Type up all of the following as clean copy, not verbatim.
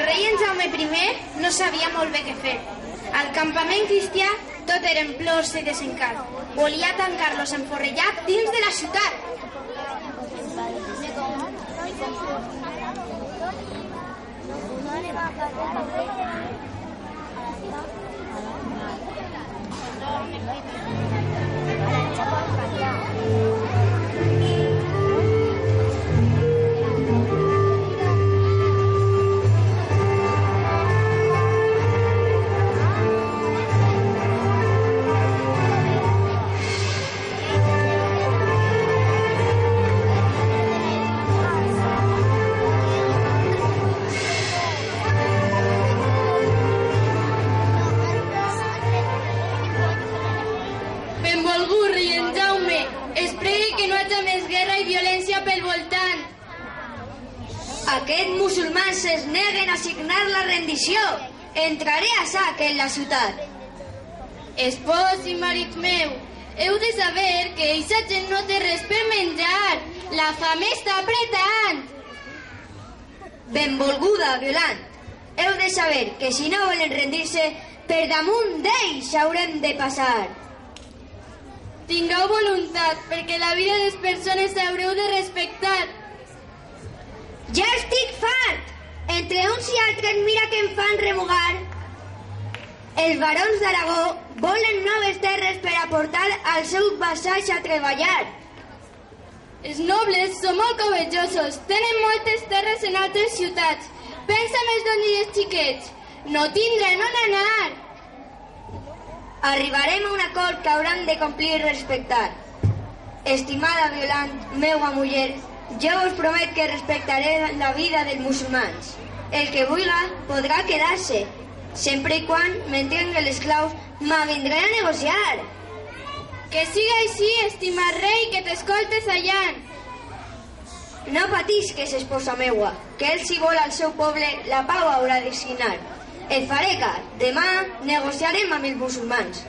rei en Jaume I no sabia molt bé què fer. Al campament cristià tot eren plors i desencant. Volia tancar-los enforrellat dins de la ciutat. Aquests musulmans es neguen a signar la rendició. Entraré a sac en la ciutat. Espòs i marit meu, heu de saber que eixa gent no té res per menjar. La fam està apretant. Benvolguda, violant. Heu de saber que si no volen rendir-se, per damunt d'ells haurem de passar. Tingueu voluntat, perquè la vida de les persones haureu de respectar. Ja estic fart! Entre uns i altres mira que em fan remugar. Els barons d'Aragó volen noves terres per aportar als seus vassalls a treballar. Els nobles són molt covetjosos, tenen moltes terres en altres ciutats. Pensa més d'on i els xiquets. No tindran on anar. Arribarem a un acord que hauran de complir i respectar. Estimada violant, meua muller, jo us promet que respectaré la vida dels musulmans. El que vulga podrà quedar-se, sempre i quan m'entengui els esclaus, m'avindré a negociar. Que siga així, estimat rei, que t'escoltes allà. No patisques, esposa meua, que ell si vol al seu poble la pau haurà de signar. Et faré cas, demà negociarem amb els musulmans.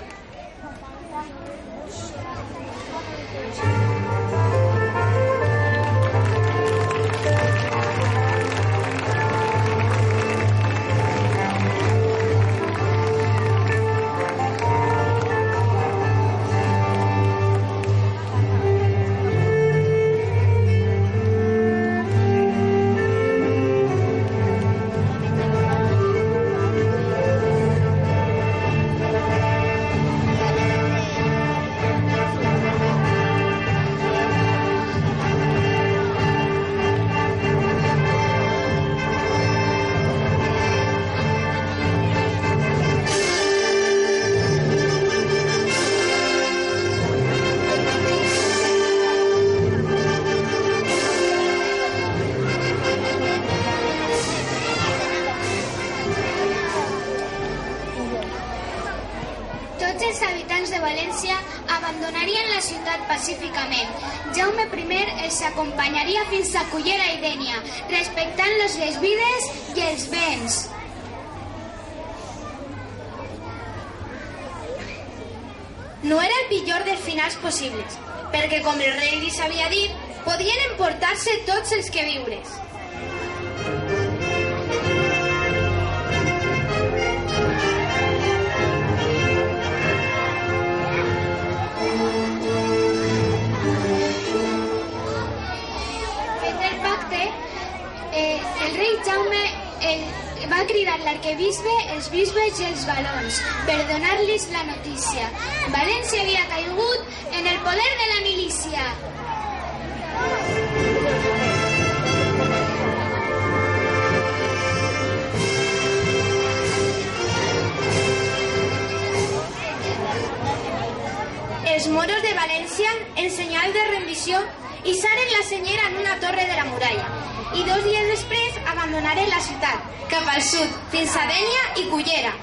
Abandonarien la ciutat pacíficament. Jaume I els acompanyaria fins a Cullera i Dénia, respectant-los les vides i els béns. No era el pitjor dels finals possibles, perquè, com el rei li havia dit, podien emportar-se tots els queviures. El rei Jaume va cridar l'arquebisbe, els bisbes i els valons per donar-los la notícia. València havia caigut en el poder de la milícia. Els moros de València, en senyal de rendició, hissaren la senyera en una torre de la muralla i 2 dies després abandonaren la ciutat, cap al sud, fins a Dénia i Cullera.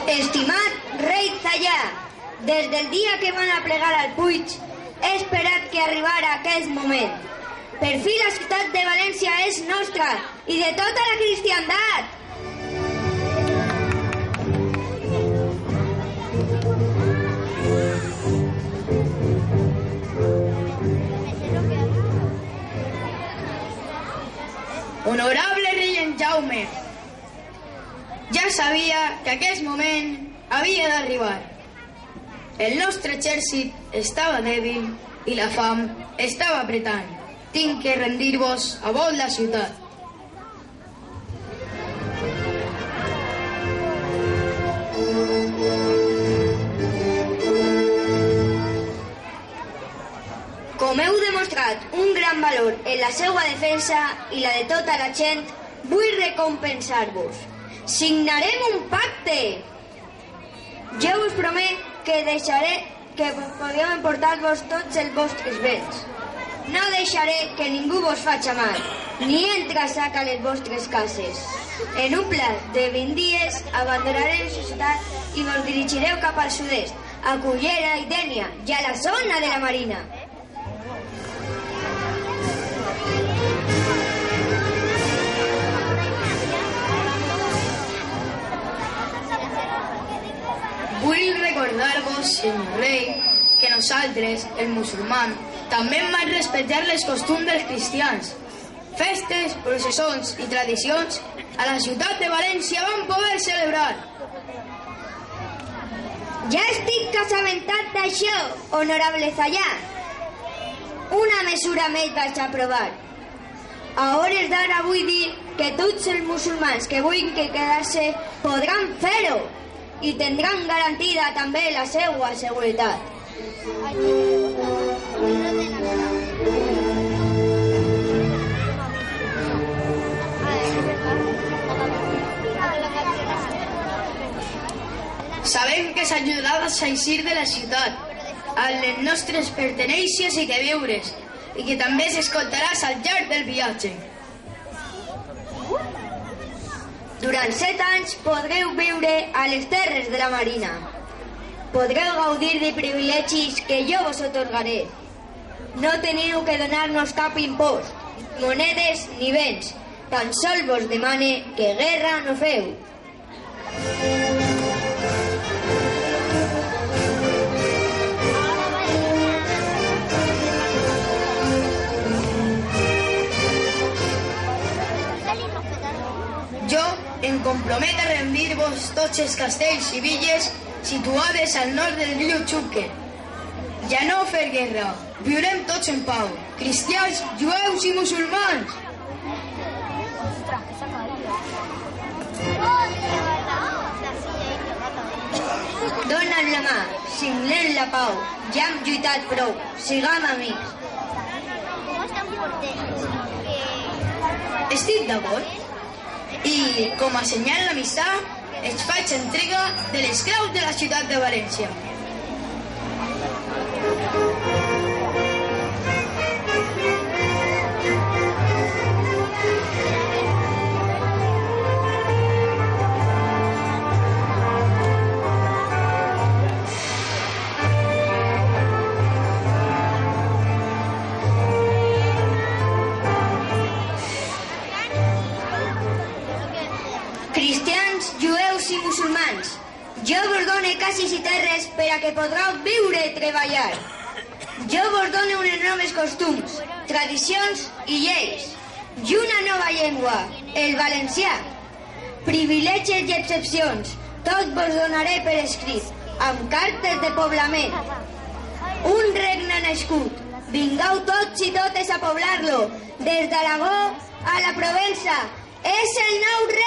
Estimat rei Zayà, des del dia que van aplegar al Puig, he esperat que arribara aquest moment. Per fi la ciutat de València és nostra i de tota la cristiandat. Honorable rei en Jaume, ja sabia que aquest moment havia d'arribar. El nostre exèrcit estava dèbil i la fam estava apretant. Tinc que rendir-vos a vol la ciutat. Com heu demostrat un gran valor en la seva defensa i la de tota la gent, vull recompensar-vos. Signarem un pacte. Jo us promet que deixaré que podeu emportar-vos tots els vostres béns. No deixaré que ningú vos faci mal, ni entra a sac a les vostres cases. En un pla de 20 dies abandonareu la ciutat i vos dirigireu cap al sud-est, a Cullera i Dénia, i a la zona de la Marina. Vull recordar-vos, senyor rei, que nosaltres, els musulmans, també hem de respectar les costums dels cristians. Festes, processons i tradicions a la ciutat de València van poder celebrar. Ja estic assabentat d'això, honorable Zayà. Una mesura més vaig aprovar. A hores d'ara vull dir que tots els musulmans que vulguin quedar-se podran fer-ho i tindran garantida també la seva seguretat. Sabem que s'ajudaràs a eixir de la ciutat, a les nostres pertenències i queviures, i que també s'escoltaràs al llarg del viatge. Durant 7 anys podreu viure a les terres de la Marina. Podreu gaudir de privilegis que jo vos atorgaré. No teniu que donar-nos cap impost, monedes ni béns. Tan sols vos demane que guerra no feu. Jo em compromet a rendir-vos tots els castells i villes situades al nord del riu Xúquer. Ja no fer guerra, viurem tots en pau, cristians, jueus i musulmans. Dona'm la mà, signem la pau, ja hem lluitat prou, siguem amics. Estic d'acord. I, com a senyal d'amistat, ens faig entrega de l'esclau de la ciutat de València. Cristians, jueus i musulmans, jo vos dono cases i terres per a que podreu viure i treballar. Jo vos dono unes noves costums, tradicions i lleis, i una nova llengua, el valencià. Privilegis i excepcions, tot vos donaré per escrit, amb cartes de poblament. Un regne nascut, vingueu tots i totes a poblar-lo, des d'Aragó a la Provença. És el nou rei!